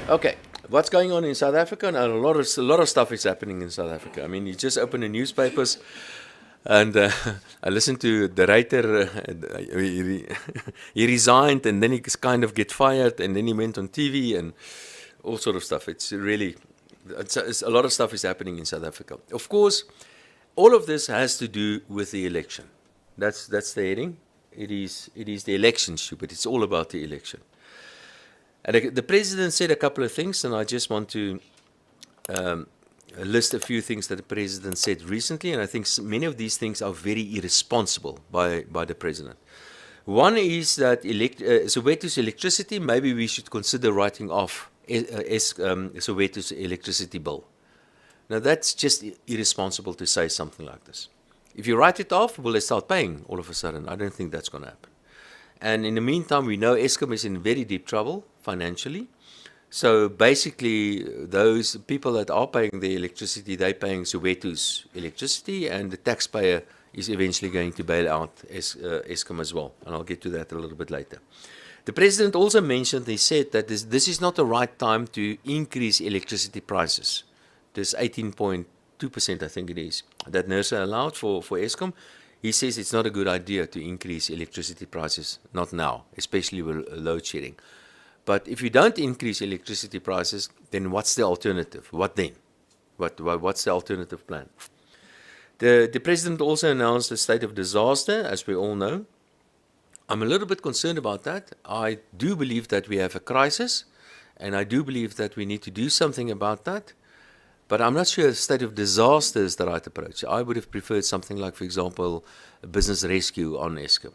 Okay, what's going on in South Africa? And a lot of stuff is happening in South Africa. I mean, you just open the newspapers, and I listened to the writer. He resigned, and then he kind of get fired, and then he went on TV and all sort of stuff. It's really, it's a lot of stuff is happening in South Africa. Of course, all of this has to do with the election. That's the heading. It is the election, stupid. It's all about the election. And the president said a couple of things, and I just want to list a few things that the president said recently, and I think many of these things are very irresponsible by the president. One is that Soweto's electricity, maybe we should consider writing off Soweto's electricity bill. Now that's just irresponsible to say something like this. If you write it off, will they start paying all of a sudden? I don't think that's going to happen. And in the meantime, we know Eskom is in very deep trouble financially. So basically, those people that are paying the electricity, they're paying Soweto's electricity, and the taxpayer is eventually going to bail out Eskom as well. And I'll get to that a little bit later. The president also mentioned, he said that this is not the right time to increase electricity prices. This 18.2%, I think it is, that NERSA allowed for Eskom. He says it's not a good idea to increase electricity prices, not now, especially with load shedding. But if you don't increase electricity prices, then what's the alternative? What then? What's the alternative plan? The president also announced a state of disaster, as we all know. I'm a little bit concerned about that. I do believe that we have a crisis, and I do believe that we need to do something about that. But I'm not sure a state of disaster is the right approach. I would have preferred something like, for example, a business rescue on Eskom.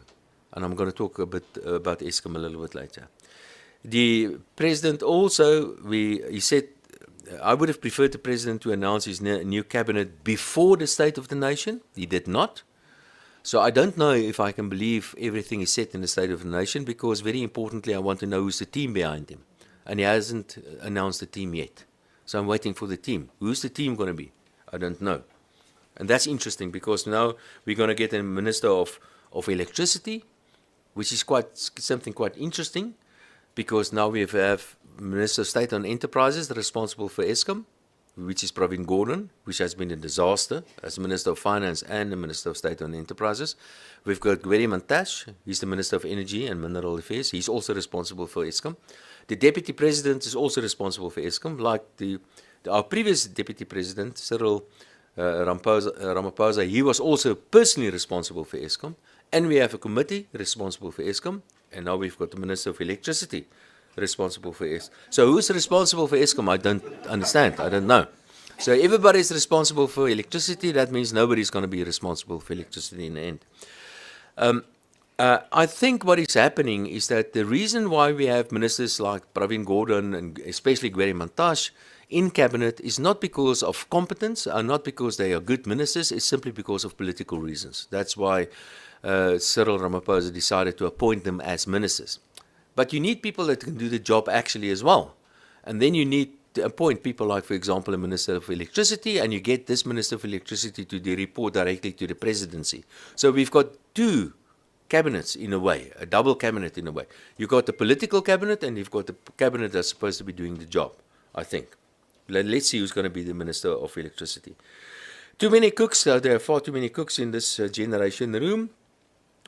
And I'm going to talk a bit about Eskom a little bit later. The president also, he said, I would have preferred the president to announce his new cabinet before the State of the Nation. He did not. So I don't know if I can believe everything is said in the State of the Nation, because very importantly, I want to know who's the team behind him. And he hasn't announced the team yet. So I'm waiting for the team. Who's the team going to be? I don't know. And that's interesting, because now we're going to get a minister of electricity, which is something quite interesting, because now we have Minister of State on Enterprises responsible for Eskom, which is Pravin Gordhan, which has been a disaster as Minister of Finance and the Minister of State on Enterprises. We've got Gweri Mantashe, he's the Minister of Energy and Mineral Affairs. He's also responsible for Eskom. The Deputy President is also responsible for Eskom, like our previous Deputy President, Cyril Ramaphosa. He was also personally responsible for Eskom. And we have a committee responsible for Eskom, and now we've got the Minister of Electricity responsible for Eskom. So who's responsible for Eskom? I don't understand. I don't know. So everybody is responsible for electricity. That means nobody's going to be responsible for electricity in the end. I think what is happening is that the reason why we have ministers like Pravin Gordhan and especially Gweri Mantashe in cabinet is not because of competence, or not because they are good ministers. It's simply because of political reasons. That's why Cyril Ramaphosa decided to appoint them as ministers. But you need people that can do the job actually as well. And then you need to appoint people like, for example, a Minister of Electricity, and you get this Minister of Electricity to report directly to the presidency. So we've got two cabinets in a way, a double cabinet in a way. You've got the political cabinet, and you've got the cabinet that's supposed to be doing the job, I think. Let's see who's going to be the Minister of Electricity. Too many cooks, there are far too many cooks in this generation room.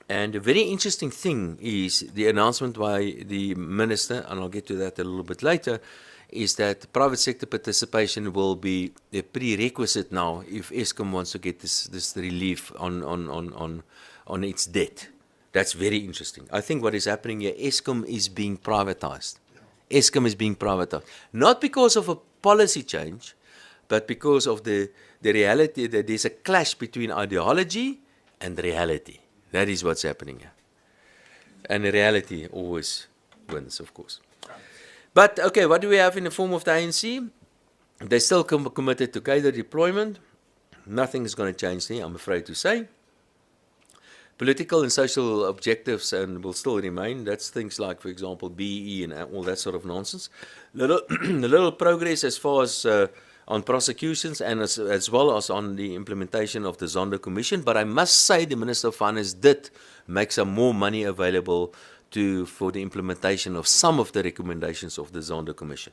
And a very interesting thing is the announcement by the minister, and I'll get to that a little bit later, is that private sector participation will be a prerequisite now if Eskom wants to get this relief on its debt. That's very interesting. I think what is happening here, Eskom is being privatized. Eskom is being privatized. Not because of a policy change, but because of the reality that there's a clash between ideology and reality. That is what's happening here. And the reality always wins, of course. But, okay, what do we have in the form of the ANC? They're still committed to cadre deployment. Nothing is going to change there, I'm afraid to say. Political and social objectives and will still remain. That's things like, for example, BEE and all that sort of nonsense. Little progress as far as on prosecutions and as well as on the implementation of the Zondo Commission. But I must say the Minister of Finance did make some more money available for the implementation of some of the recommendations of the Zondo Commission.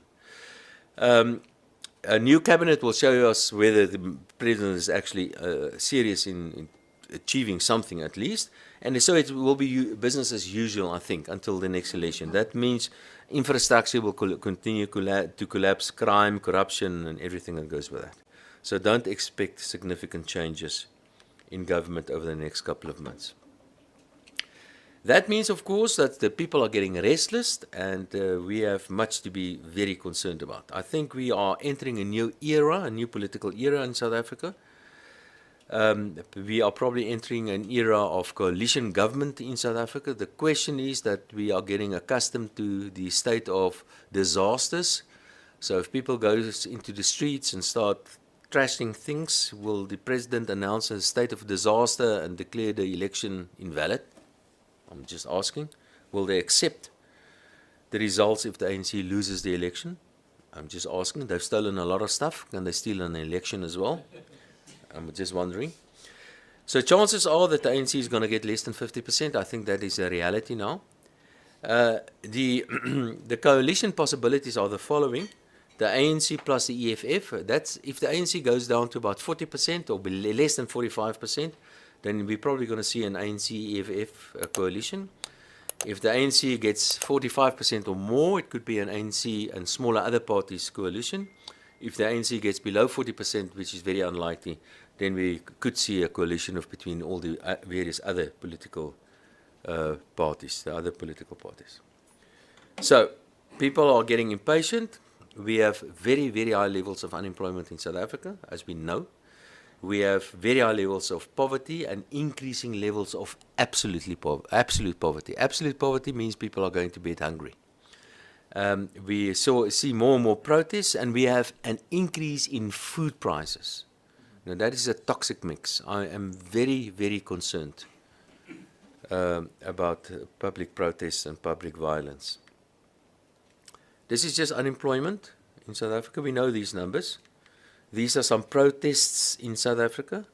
A new cabinet will show us whether the president is actually serious in achieving something at least. And so it will be business as usual, I think, until the next election. That means infrastructure will continue to collapse, crime, corruption, and everything that goes with that. So don't expect significant changes in government over the next couple of months. That means, of course, that the people are getting restless, and we have much to be very concerned about. I think we are entering a new era, a new political era in South Africa. We are probably entering an era of coalition government in South Africa. The question is that we are getting accustomed to the state of disasters. So if people go into the streets and start trashing things, will the president announce a state of disaster and declare the election invalid? I'm just asking. Will they accept the results if the ANC loses the election? I'm just asking. They've stolen a lot of stuff. Can they steal an election as well? I'm just wondering. So chances are that the ANC is going to get less than 50%. I think that is a reality now. The coalition possibilities are the following. The ANC plus the EFF, that's if the ANC goes down to about 40% or less than 45%, then we're probably going to see an ANC-EFF coalition. If the ANC gets 45% or more, it could be an ANC and smaller other parties coalition. If the ANC gets below 40%, which is very unlikely, then we could see a coalition of between all the various other political parties, the other political parties. So people are getting impatient. We have very, very high levels of unemployment in South Africa, as we know. We have very high levels of poverty and increasing levels of absolute poverty. Absolute poverty means people are going to bed hungry. We see more and more protests, and we have an increase in food prices. Now, that is a toxic mix. I am very, very concerned about public protests and public violence. This is just unemployment in South Africa. We know these numbers. These are some protests in South Africa,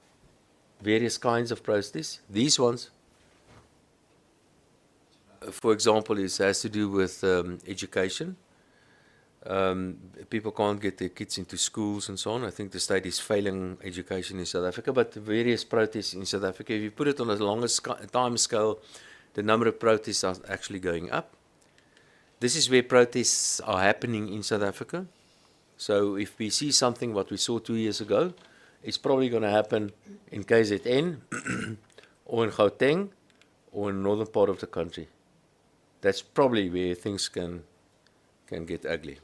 various kinds of protests. These ones, for example, has to do with education. People can't get their kids into schools and so on. I think the state is failing education in South Africa, but various protests in South Africa, if you put it on a longer time scale, the number of protests are actually going up. This is where protests are happening in South Africa. So if we see something what we saw 2 years ago, it's probably going to happen in KZN or in Gauteng or in the northern part of the country. That's probably where things can get ugly.